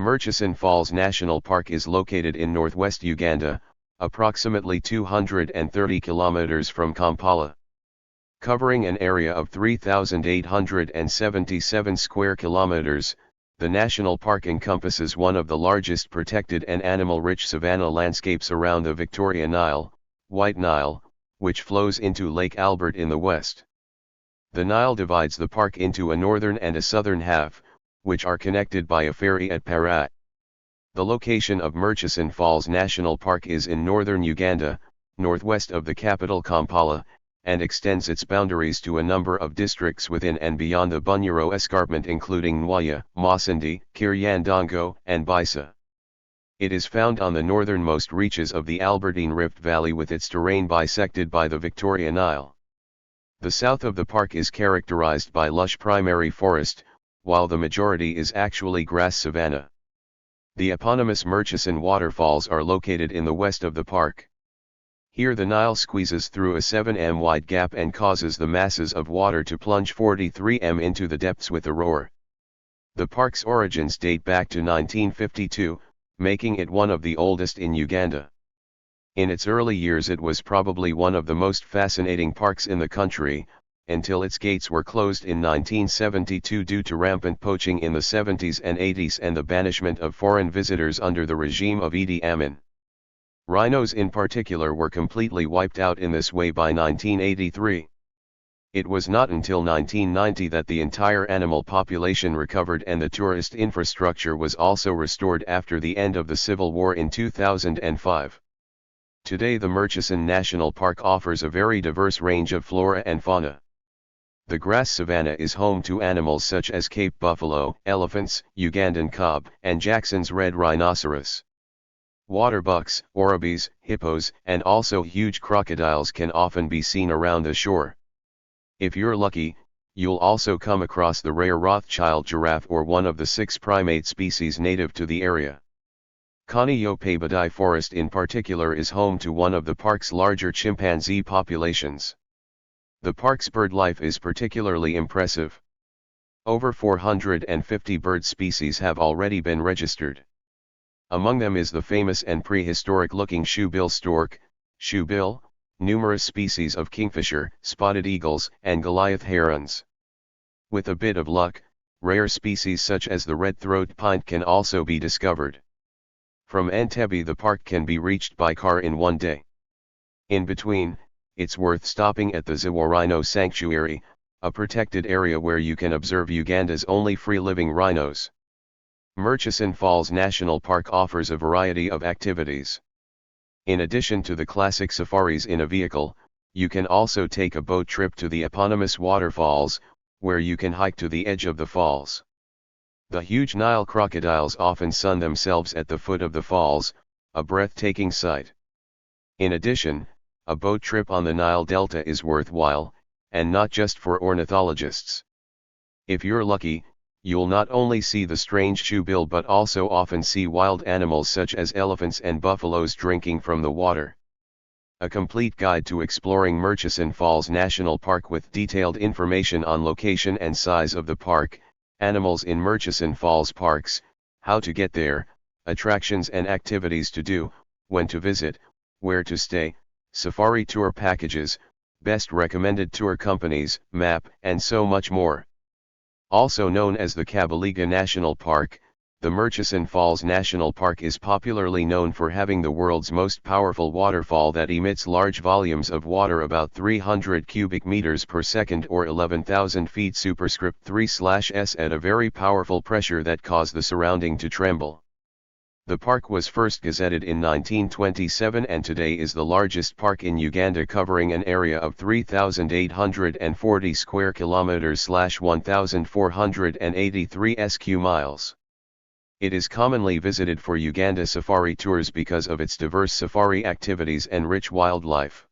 Murchison Falls National Park is located in northwest Uganda, approximately 230 kilometers from Kampala. Covering an area of 3,877 square kilometers, the national park encompasses one of the largest protected and animal-rich savanna landscapes around the Victoria Nile, White Nile, which flows into Lake Albert in the west. The Nile divides the park into a northern and a southern half, which are connected by a ferry at Parat. The location of Murchison Falls National Park is in northern Uganda, northwest of the capital Kampala, and extends its boundaries to a number of districts within and beyond the Bunyoro escarpment including Nwaya, Masindi, Kiryandongo, and Bisa. It is found on the northernmost reaches of the Albertine Rift Valley with its terrain bisected by the Victoria Nile. The south of the park is characterized by lush primary forest, while the majority is actually grass savanna. The eponymous Murchison waterfalls are located in the west of the park. Here the Nile squeezes through a 7 m wide gap and causes the masses of water to plunge 43 m into the depths with a roar. The park's origins date back to 1952, making it one of the oldest in Uganda. In its early years it was probably one of the most fascinating parks in the country, until its gates were closed in 1972 due to rampant poaching in the 70s and 80s and the banishment of foreign visitors under the regime of Idi Amin. Rhinos in particular were completely wiped out in this way by 1983. It was not until 1990 that the entire animal population recovered and the tourist infrastructure was also restored after the end of the Civil War in 2005. Today the Murchison National Park offers a very diverse range of flora and fauna. The grass savanna is home to animals such as Cape buffalo, elephants, Ugandan kob, and Jackson's red rhinoceros. Water bucks, oribis, hippos, and also huge crocodiles can often be seen around the shore. If you're lucky, you'll also come across the rare Rothschild giraffe or one of the 6 primate species native to the area. Kaniopabadai Forest in particular is home to one of the park's larger chimpanzee populations. The park's bird life is particularly impressive. Over 450 bird species have already been registered. Among them is the famous and prehistoric-looking shoebill stork, shoebill, numerous species of kingfisher, spotted eagles, and Goliath herons. With a bit of luck, rare species such as the red-throat pint can also be discovered. From Entebbe the park can be reached by car in one day. In between, it's worth stopping at the Ziwa Rhino Sanctuary, a protected area where you can observe Uganda's only free-living rhinos. Murchison Falls National Park offers a variety of activities. In addition to the classic safaris in a vehicle, you can also take a boat trip to the eponymous waterfalls, where you can hike to the edge of the falls. The huge Nile crocodiles often sun themselves at the foot of the falls, a breathtaking sight. In addition, a boat trip on the Nile Delta is worthwhile, and not just for ornithologists. If you're lucky, you'll not only see the strange shoebill but also often see wild animals such as elephants and buffaloes drinking from the water. A complete guide to exploring Murchison Falls National Park with detailed information on location and size of the park, animals in Murchison Falls Parks, how to get there, attractions and activities to do, when to visit, where to stay, safari tour packages, best recommended tour companies, map, and so much more. Also known as the Kabaliga National Park, the Murchison Falls National Park is popularly known for having the world's most powerful waterfall that emits large volumes of water about 300 cubic meters per second or 11,000 feet superscript 3/s at a very powerful pressure that caused the surrounding to tremble. The park was first gazetted in 1927 and today is the largest park in Uganda covering an area of 3,840 square kilometers (1,483 sq miles). It is commonly visited for Uganda safari tours because of its diverse safari activities and rich wildlife.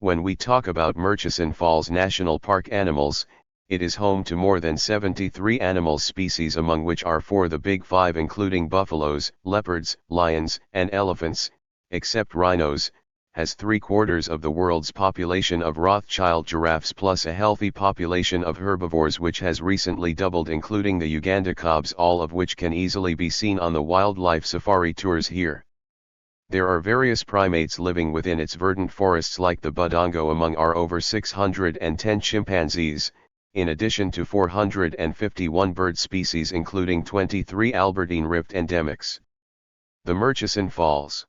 When we talk about Murchison Falls National Park animals, it is home to more than 73 animal species among which are 4 the Big Five including buffaloes, leopards, lions, and elephants, except rhinos, has 3/4 of the world's population of Rothschild giraffes plus a healthy population of herbivores which has recently doubled, including the Uganda cobs, all of which can easily be seen on the wildlife safari tours here. There are various primates living within its verdant forests like the budongo. Among are over 610 chimpanzees, in addition to 451 bird species including 23 Albertine Rift endemics. The Murchison Falls.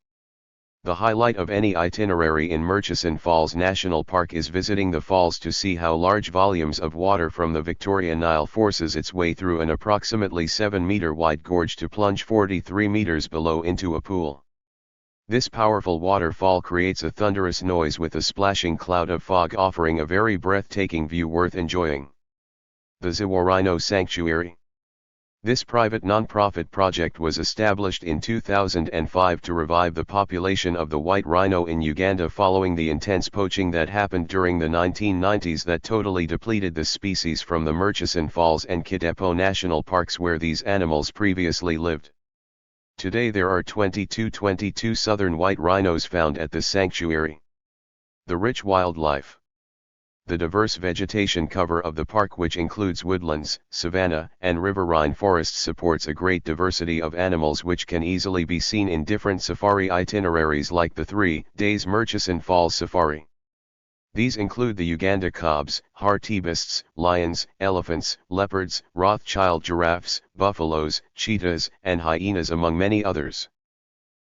The highlight of any itinerary in Murchison Falls National Park is visiting the falls to see how large volumes of water from the Victoria Nile forces its way through an approximately 7-meter wide gorge to plunge 43 meters below into a pool. This powerful waterfall creates a thunderous noise with a splashing cloud of fog, offering a very breathtaking view worth enjoying. The Ziwa Rhino Sanctuary. This private non-profit project was established in 2005 to revive the population of the white rhino in Uganda following the intense poaching that happened during the 1990s that totally depleted the species from the Murchison Falls and Kidepo National Parks where these animals previously lived. Today there are 22 southern white rhinos found at the sanctuary. The rich wildlife. The diverse vegetation cover of the park, which includes woodlands, savanna, and riverine forests, supports a great diversity of animals which can easily be seen in different safari itineraries like the 3 days Murchison Falls Safari. These include the Uganda cobs, hartebeests, lions, elephants, leopards, Rothschild giraffes, buffaloes, cheetahs, and hyenas, among many others.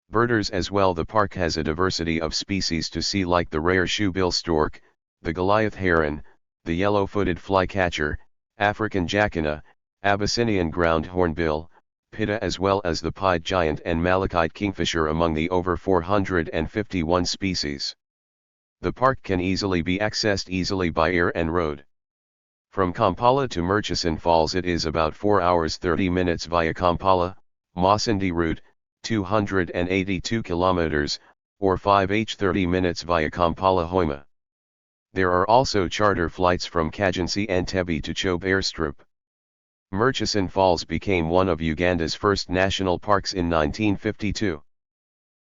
Birders as well. The park has a diversity of species to see like the rare shoebill stork, the Goliath heron, the yellow-footed flycatcher, African jacana, Abyssinian ground hornbill, pitta, as well as the pied giant and malachite kingfisher among the over 451 species. The park can easily be accessed by air and road. From Kampala to Murchison Falls it is about 4 hours 30 minutes via Kampala, Masindi route, 282 kilometers, or 5h 30 minutes via Kampala Hoima. There are also charter flights from Kajansi Entebbe to Chobe airstrip. Murchison Falls became one of Uganda's first national parks in 1952.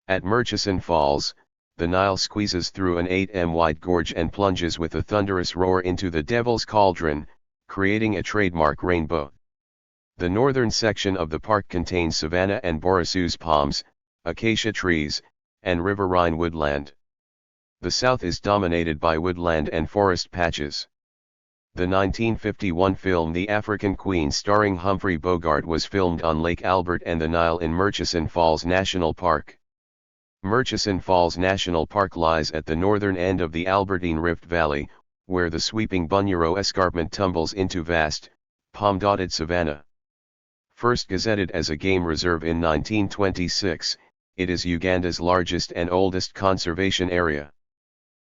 At Murchison Falls, the Nile squeezes through an 8 m wide gorge and plunges with a thunderous roar into the Devil's Cauldron, creating a trademark rainbow. The northern section of the park contains savanna and borossus palms, acacia trees, and riverine woodland. The south is dominated by woodland and forest patches. The 1951 film The African Queen starring Humphrey Bogart was filmed on Lake Albert and the Nile in Murchison Falls National Park. Murchison Falls National Park lies at the northern end of the Albertine Rift Valley, where the sweeping Mburo escarpment tumbles into vast, palm-dotted savanna. First gazetted as a game reserve in 1926, it is Uganda's largest and oldest conservation area.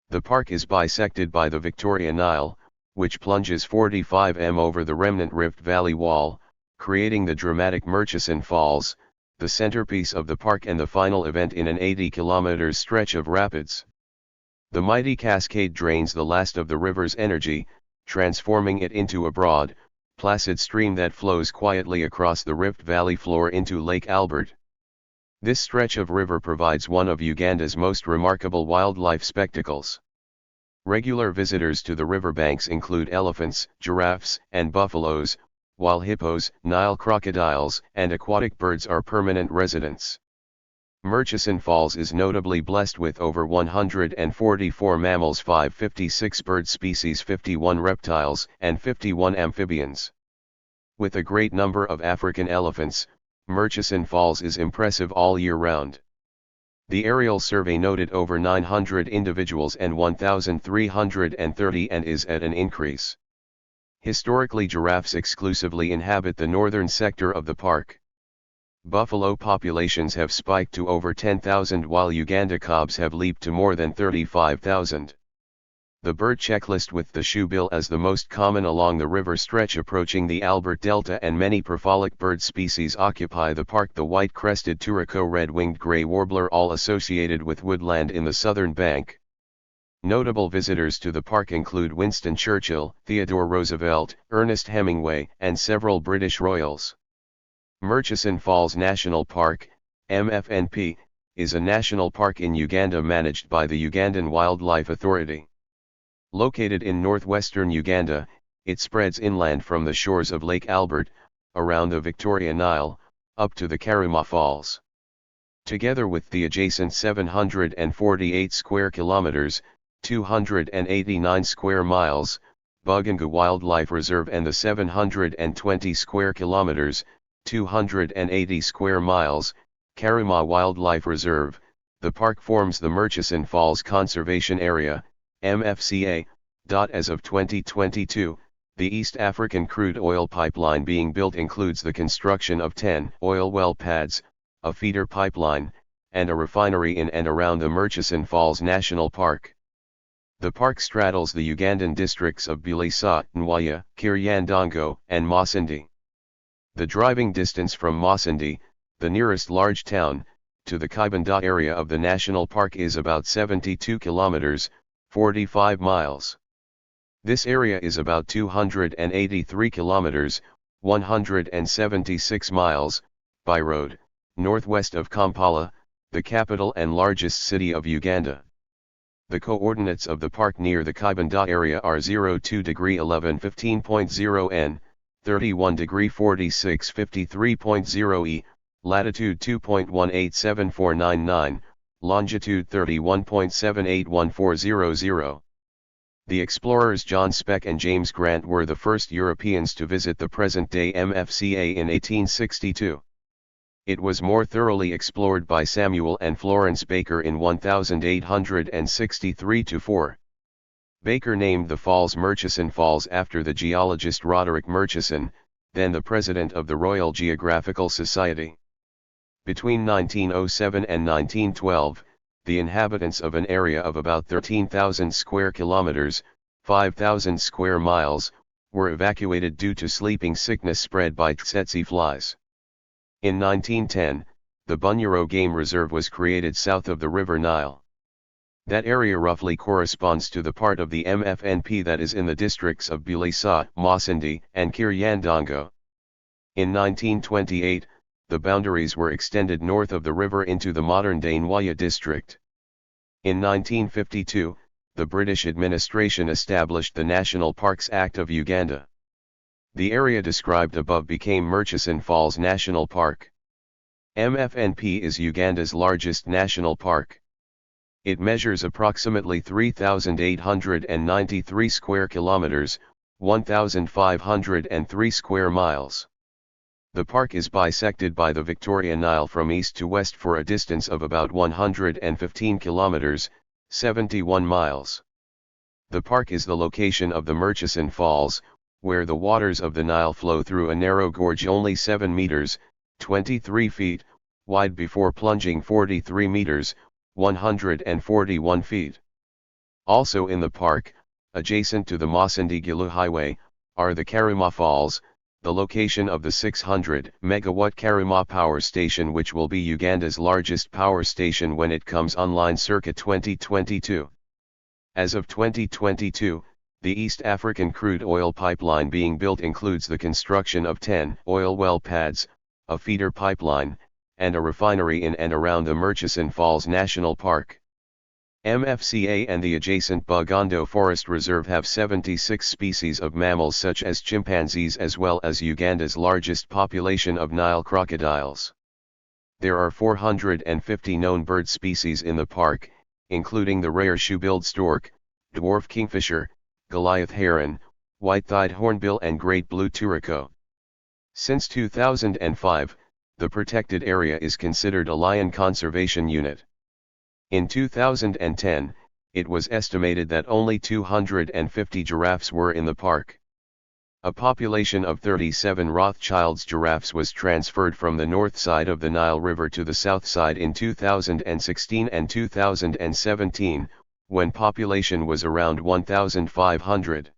The park is bisected by the Victoria Nile, which plunges 45 m over the remnant Rift Valley wall, creating the dramatic Murchison Falls, the centerpiece of the park and the final event in an 80-kilometer stretch of rapids. The mighty cascade drains the last of the river's energy, transforming it into a broad, placid stream that flows quietly across the Rift Valley floor into Lake Albert. This stretch of river provides one of Uganda's most remarkable wildlife spectacles. Regular visitors to the riverbanks include elephants, giraffes, and buffaloes, while hippos, Nile crocodiles, and aquatic birds are permanent residents. Murchison Falls is notably blessed with over 144 mammals, 556 bird species, 51 reptiles, and 51 amphibians. With a great number of African elephants, Murchison Falls is impressive all year round. The aerial survey noted over 900 individuals and 1,330 and is at an increase. Historically, giraffes exclusively inhabit the northern sector of the park. Buffalo populations have spiked to over 10,000 while Uganda cobs have leaped to more than 35,000. The bird checklist with the shoebill as the most common along the river stretch approaching the Albert Delta, and many prolific bird species occupy the park. The white-crested turaco, red-winged gray warbler, all associated with woodland in the southern bank. Notable visitors to the park include Winston Churchill, Theodore Roosevelt, Ernest Hemingway, and several British royals. Murchison Falls National Park, MFNP, is a national park in Uganda managed by the Ugandan Wildlife Authority. Located in northwestern Uganda, it spreads inland from the shores of Lake Albert, around the Victoria Nile, up to the Kidepo Falls. Together with the adjacent 748 square kilometers, 289 square miles, Buganga Wildlife Reserve and the 720 square kilometers, 280 square miles, Kidepo Wildlife Reserve, the park forms the Murchison Falls Conservation Area, MFCA. As of 2022, the East African crude oil pipeline being built includes the construction of 10 oil well pads, a feeder pipeline, and a refinery in and around the Murchison Falls National Park. The park straddles the Ugandan districts of Bulisa, Nwaya, Kiryandongo, and Masindi. The driving distance from Masindi, the nearest large town, to the Kibanda area of the national park is about 72 kilometers, 45 miles. This area is about 283 kilometers, 176 miles, by road, northwest of Kampala, the capital and largest city of Uganda. The coordinates of the park near the Kibanda area are 02 degree 11 15.0 n, 31 degree 46 53.0 e, latitude 2.187499, longitude 31.781400. The explorers John Speke and James Grant were the first Europeans to visit the present-day MFCA in 1862. It was more thoroughly explored by Samuel and Florence Baker in 1863-4. Baker named the falls Murchison Falls after the geologist Roderick Murchison, then the president of the Royal Geographical Society. Between 1907 and 1912, the inhabitants of an area of about 13,000 square kilometers, 5,000 square miles, were evacuated due to sleeping sickness spread by tsetse flies. In 1910, the Mburo Game Reserve was created south of the River Nile. That area roughly corresponds to the part of the MFNP that is in the districts of Bulisa, Masindi, and Kiryandongo. In 1928, the boundaries were extended north of the river into the modern-day Nwaya district. In 1952, the British administration established the National Parks Act of Uganda. The area described above became Murchison Falls National Park. MFNP is Uganda's largest national park. It measures approximately 3,893 square kilometers, 1,503 square miles. The park is bisected by the Victoria Nile from east to west for a distance of about 115 kilometers, 71 miles. The park is the location of the Murchison Falls, where the waters of the Nile flow through a narrow gorge only 7 meters, 23 feet, wide before plunging 43 meters, 141 feet. Also in the park, adjacent to the Masindi-Gilu Highway, are the Kidepo Falls, the location of the 600-megawatt Kidepo power station, which will be Uganda's largest power station when it comes online circa 2022. As of 2022, the East African crude oil pipeline being built includes the construction of 10 oil well pads, a feeder pipeline, and a refinery in and around the Murchison Falls National Park. MFCA and the adjacent Buganda Forest Reserve have 76 species of mammals such as chimpanzees as well as Uganda's largest population of Nile crocodiles. There are 450 known bird species in the park, including the rare shoe-billed stork, dwarf kingfisher, Goliath heron, white-thighed hornbill and great blue turaco. Since 2005, the protected area is considered a lion conservation unit. In 2010, it was estimated that only 250 giraffes were in the park. A population of 37 Rothschild's giraffes was transferred from the north side of the Nile River to the south side in 2016 and 2017, when population was around 1,500.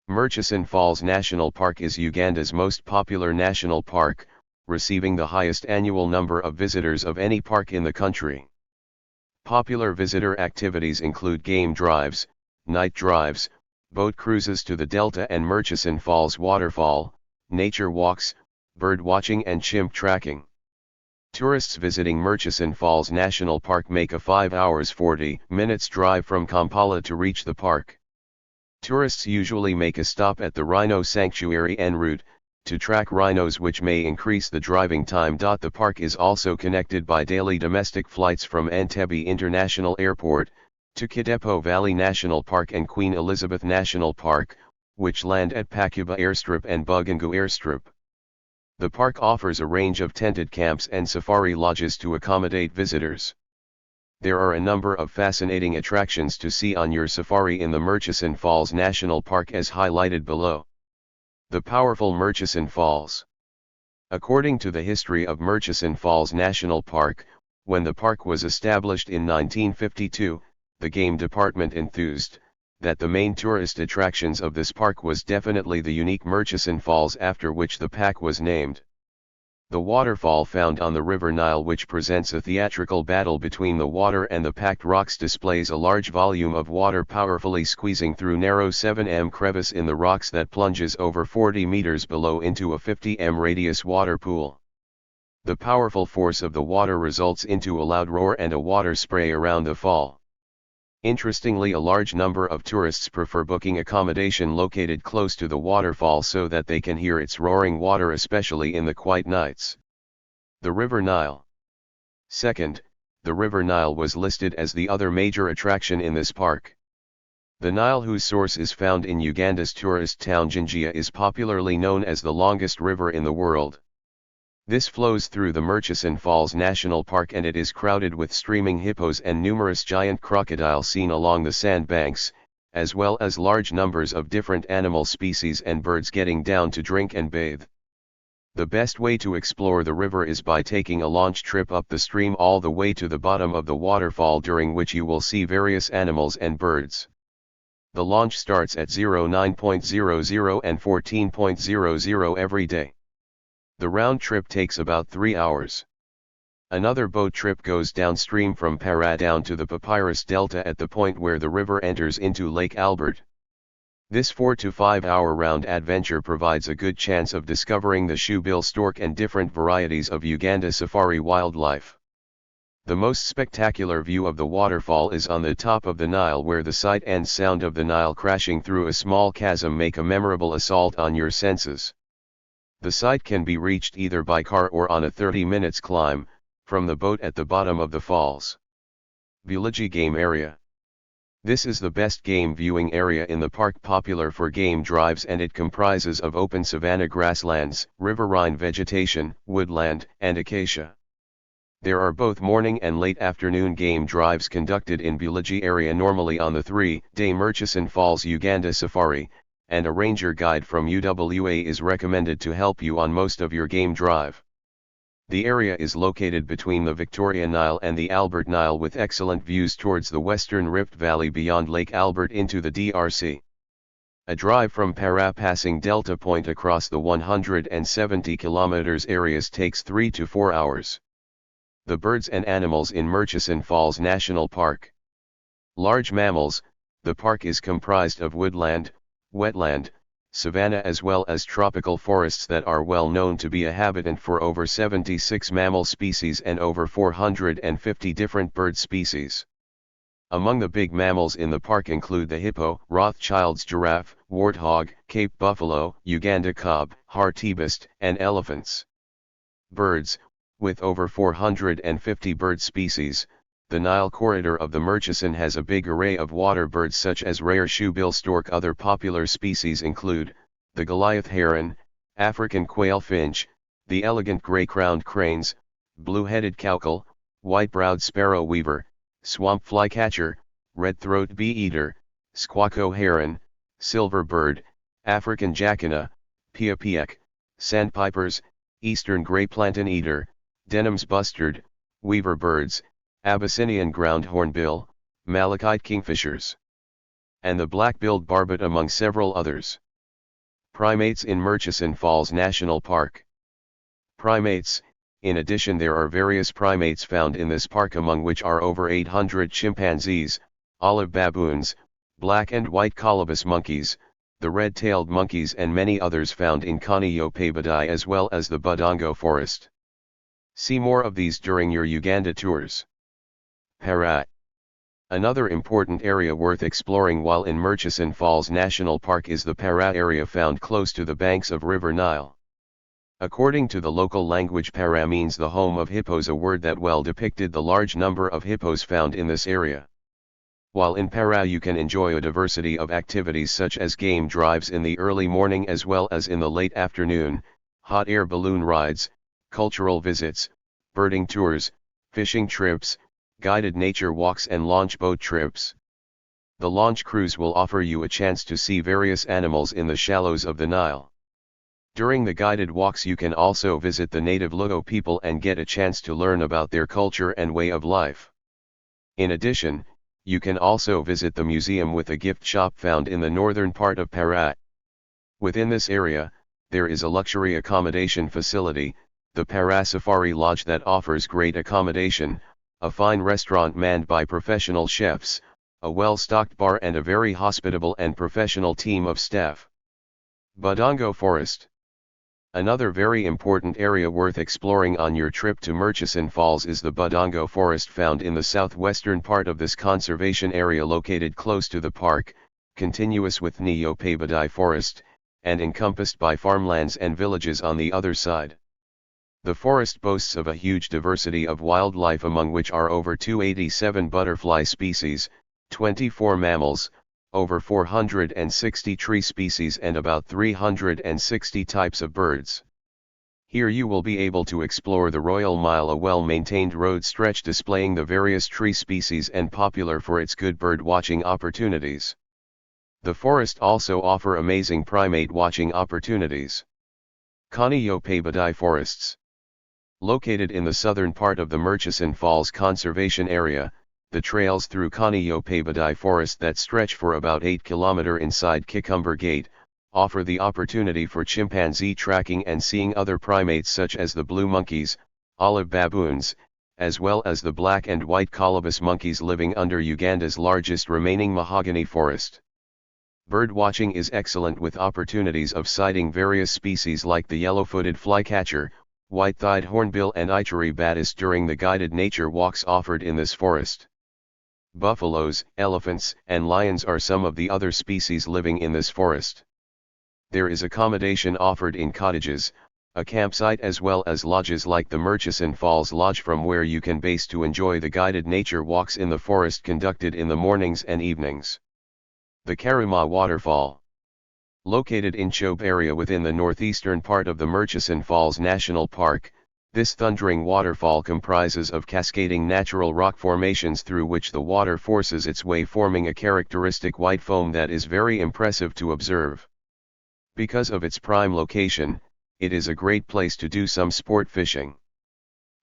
Murchison Falls National Park is Uganda's most popular national park, receiving the highest annual number of visitors of any park in the country. Popular visitor activities include game drives, night drives, boat cruises to the Delta and Murchison Falls waterfall, nature walks, bird watching and chimp tracking. Tourists visiting Murchison Falls National Park make a 5 hours 40 minutes drive from Kampala to reach the park. Tourists usually make a stop at the Rhino Sanctuary en route, to track rhinos, which may increase the driving time. The park is also connected by daily domestic flights from Entebbe International Airport, to Kidepo Valley National Park and Queen Elizabeth National Park, which land at Pakuba Airstrip and Bugungu Airstrip. The park offers a range of tented camps and safari lodges to accommodate visitors. There are a number of fascinating attractions to see on your safari in the Murchison Falls National Park, as highlighted below. The powerful Murchison Falls. According to the history of Murchison Falls National Park, when the park was established in 1952, the game department enthused that the main tourist attractions of this park was definitely the unique Murchison Falls, after which the park was named. The waterfall found on the River Nile, which presents a theatrical battle between the water and the packed rocks, displays a large volume of water powerfully squeezing through narrow 7 m crevice in the rocks that plunges over 40 meters below into a 50 m radius water pool. The powerful force of the water results into a loud roar and a water spray around the fall. Interestingly, a large number of tourists prefer booking accommodation located close to the waterfall so that they can hear its roaring water, especially in the quiet nights. The River Nile. Second, the River Nile was listed as the other major attraction in this park. The Nile, whose source is found in Uganda's tourist town Jinja, is popularly known as the longest river in the world. This flows through the Murchison Falls National Park, and it is crowded with streaming hippos and numerous giant crocodiles seen along the sandbanks, as well as large numbers of different animal species and birds getting down to drink and bathe. The best way to explore the river is by taking a launch trip up the stream all the way to the bottom of the waterfall, during which you will see various animals and birds. The launch starts at 09:00 and 14:00 every day. The round trip takes about 3 hours. Another boat trip goes downstream from Para down to the Papyrus Delta at the point where the river enters into Lake Albert. This 4 to 5 hour round adventure provides a good chance of discovering the shoebill stork and different varieties of Uganda safari wildlife. The most spectacular view of the waterfall is on the top of the Nile, where the sight and sound of the Nile crashing through a small chasm make a memorable assault on your senses. The site can be reached either by car or on a 30 minutes climb, from the boat at the bottom of the falls. Buligi Game Area. This is the best game viewing area in the park, popular for game drives, and it comprises of open savanna grasslands, riverine vegetation, woodland, and acacia. There are both morning and late afternoon game drives conducted in Buligi area, normally on the 3-day Murchison Falls Uganda Safari, and a ranger guide from UWA is recommended to help you on most of your game drive. The area is located between the Victoria Nile and the Albert Nile, with excellent views towards the western Rift Valley beyond Lake Albert into the DRC. A drive from Para passing Delta Point across the 170 km areas takes 3 to 4 hours. The birds and animals in Murchison Falls National Park. Large mammals. The park is comprised of woodland, wetland, savanna, as well as tropical forests that are well known to be a habitat for over 76 mammal species and over 450 different bird species. Among the big mammals in the park include the hippo, Rothschild's giraffe, warthog, Cape buffalo, Uganda kob, hartebeest, and elephants. Birds. With over 450 bird species, the Nile corridor of the Murchison has a big array of water birds such as rare shoebill stork. Other popular species include the Goliath heron, African quail finch, the elegant gray-crowned cranes, blue-headed cowcul, white-browed sparrow weaver, swamp flycatcher, red-throat bee-eater, squacco heron, silver bird, African jacana, piapiac, sandpipers, eastern gray plantain-eater, Denham's bustard, weaver birds, Abyssinian ground hornbill, malachite kingfishers, and the black-billed barbet, among several others. Primates in Murchison Falls National Park. Primates. In addition, there are various primates found in this park, among which are over 800 chimpanzees, olive baboons, black and white colobus monkeys, the red-tailed monkeys, and many others found in Kaniyo Pabadai as well as the Budongo Forest. See more of these during your Uganda tours. Para. Another important area worth exploring while in Murchison Falls National Park is the Para area found close to the banks of River Nile. According to the local language, Para means the home of hippos, a word that well depicted the large number of hippos found in this area. While in Para you can enjoy a diversity of activities such as game drives in the early morning as well as in the late afternoon, hot air balloon rides, cultural visits, birding tours, fishing trips, guided nature walks and launch boat trips. The launch cruise will offer you a chance to see various animals in the shallows of the Nile. During the guided walks you can also visit the native Luo people and get a chance to learn about their culture and way of life. In addition, you can also visit the museum with a gift shop found in the northern part of Para. Within this area, there is a luxury accommodation facility, the Para Safari Lodge, that offers great accommodation, a fine restaurant manned by professional chefs, a well-stocked bar and a very hospitable and professional team of staff. Budongo Forest. Another very important area worth exploring on your trip to Murchison Falls is the Budongo Forest, found in the southwestern part of this conservation area located close to the park, continuous with Neopabadai Forest, and encompassed by farmlands and villages on the other side. The forest boasts of a huge diversity of wildlife, among which are over 287 butterfly species, 24 mammals, over 460 tree species and about 360 types of birds. Here you will be able to explore the Royal Mile, a well-maintained road stretch displaying the various tree species and popular for its good bird watching opportunities. The forest also offer amazing primate watching opportunities. Neopabadai Forests. Located in the southern part of the Murchison Falls Conservation Area, the trails through Neopabadai Forest that stretch for about 8 km inside Cucumber Gate, offer the opportunity for chimpanzee tracking and seeing other primates such as the blue monkeys, olive baboons, as well as the black and white colobus monkeys living under Uganda's largest remaining mahogany forest. Bird watching is excellent, with opportunities of sighting various species like the yellow-footed flycatcher, white-thighed hornbill and Ichoribatis during the guided nature walks offered in this forest. Buffaloes, elephants, and lions are some of the other species living in this forest. There is accommodation offered in cottages, a campsite, as well as lodges like the Murchison Falls Lodge, from where you can base to enjoy the guided nature walks in the forest conducted in the mornings and evenings. The Karuma Waterfall. Located in Chobe area within the northeastern part of the Murchison Falls National Park, this thundering waterfall comprises of cascading natural rock formations through which the water forces its way, forming a characteristic white foam that is very impressive to observe. Because of its prime location, it is a great place to do some sport fishing.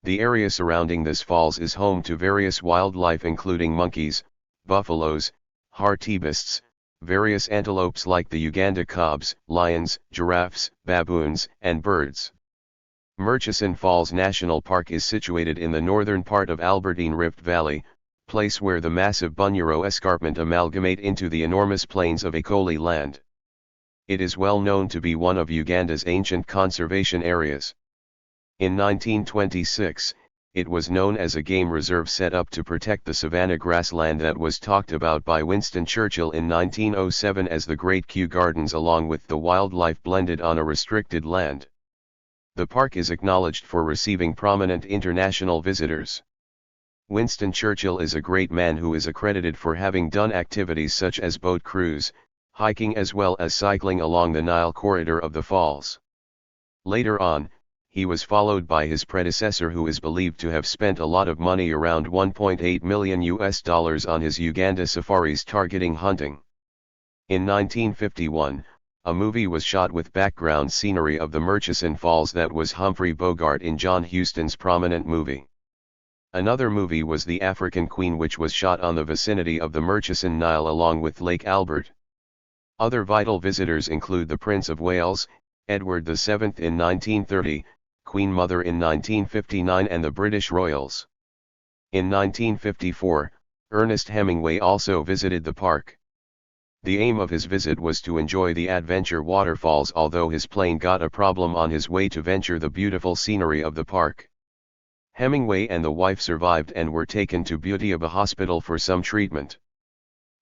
The area surrounding this falls is home to various wildlife including monkeys, buffaloes, hartebeests, various antelopes like the Uganda cobs, lions, giraffes, baboons, and birds. Murchison Falls National Park is situated in the northern part of Albertine Rift Valley, place where the massive Mburo escarpment amalgamate into the enormous plains of Akoli land. It is well known to be one of Uganda's ancient conservation areas. In 1926, it was known as a game reserve set up to protect the savanna grassland that was talked about by Winston Churchill in 1907 as the Great Kew Gardens, along with the wildlife blended on a restricted land. The park is acknowledged for receiving prominent international visitors. Winston Churchill is a great man who is accredited for having done activities such as boat cruise, hiking, as well as cycling along the Nile corridor of the falls. Later on, he was followed by his predecessor, who is believed to have spent a lot of money, around $1.8 million on his Uganda safaris targeting hunting. In 1951, a movie was shot with background scenery of the Murchison Falls that was Humphrey Bogart in John Huston's prominent movie. Another movie was The African Queen, which was shot on the vicinity of the Murchison Nile along with Lake Albert. Other vital visitors include the Prince of Wales, Edward VII in 1930, Queen Mother in 1959 and the British Royals. In 1954, Ernest Hemingway also visited the park. The aim of his visit was to enjoy the adventure waterfalls, although his plane got a problem on his way to venture the beautiful scenery of the park. Hemingway and the wife survived and were taken to Butiaba Hospital for some treatment.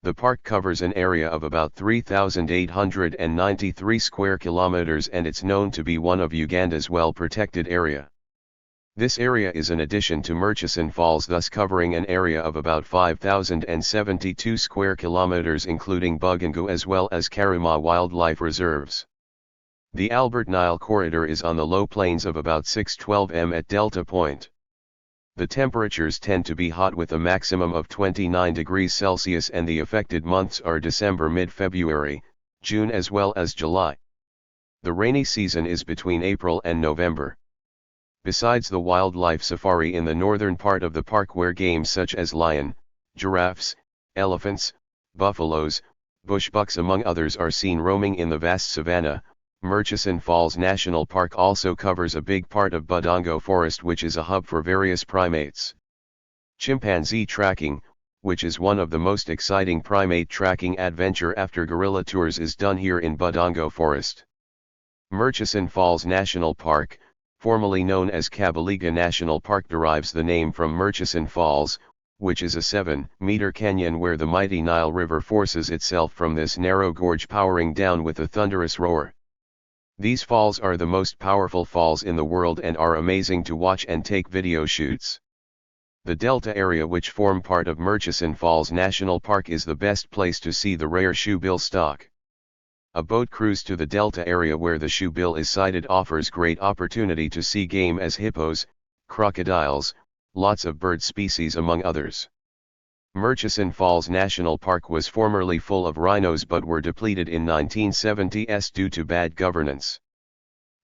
The park covers an area of about 3,893 square kilometers and it's known to be one of Uganda's well-protected area. This area is an addition to Murchison Falls, thus covering an area of about 5,072 square kilometers including Bugangu as well as Karuma wildlife reserves. The Albert Nile corridor is on the low plains of about 612 m at Delta Point. The temperatures tend to be hot with a maximum of 29 degrees Celsius and the affected months are December, mid-February, June as well as July. The rainy season is between April and November. Besides the wildlife safari in the northern part of the park where games such as lion, giraffes, elephants, buffaloes, bush bucks among others are seen roaming in the vast savanna, Murchison Falls National Park also covers a big part of Budongo Forest, which is a hub for various primates. Chimpanzee tracking, which is one of the most exciting primate tracking adventure after gorilla tours, is done here in Budongo Forest. Murchison Falls National Park, formerly known as Kabaliga National Park, derives the name from Murchison Falls, which is a 7-meter canyon where the mighty Nile River forces itself from this narrow gorge, powering down with a thunderous roar. These falls are the most powerful falls in the world and are amazing to watch and take video shoots. The delta area, which form part of Murchison Falls National Park, is the best place to see the rare shoebill stock. A boat cruise to the delta area where the shoebill is sighted offers great opportunity to see game as hippos, crocodiles, lots of bird species among others. Murchison Falls National Park was formerly full of rhinos but were depleted in 1970s due to bad governance.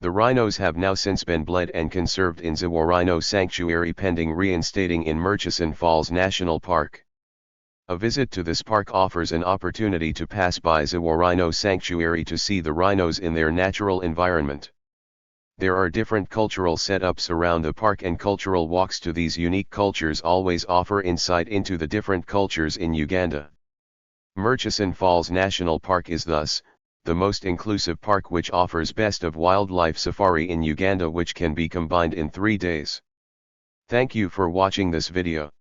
The rhinos have now since been bled and conserved in Ziwa Rhino Sanctuary pending reinstating in Murchison Falls National Park. A visit to this park offers an opportunity to pass by Ziwa Rhino Sanctuary to see the rhinos in their natural environment. There are different cultural setups around the park and cultural walks to these unique cultures always offer insight into the different cultures in Uganda. Murchison Falls National Park is thus the most inclusive park which offers best of wildlife safari in Uganda, which can be combined in 3 days. Thank you for watching this video.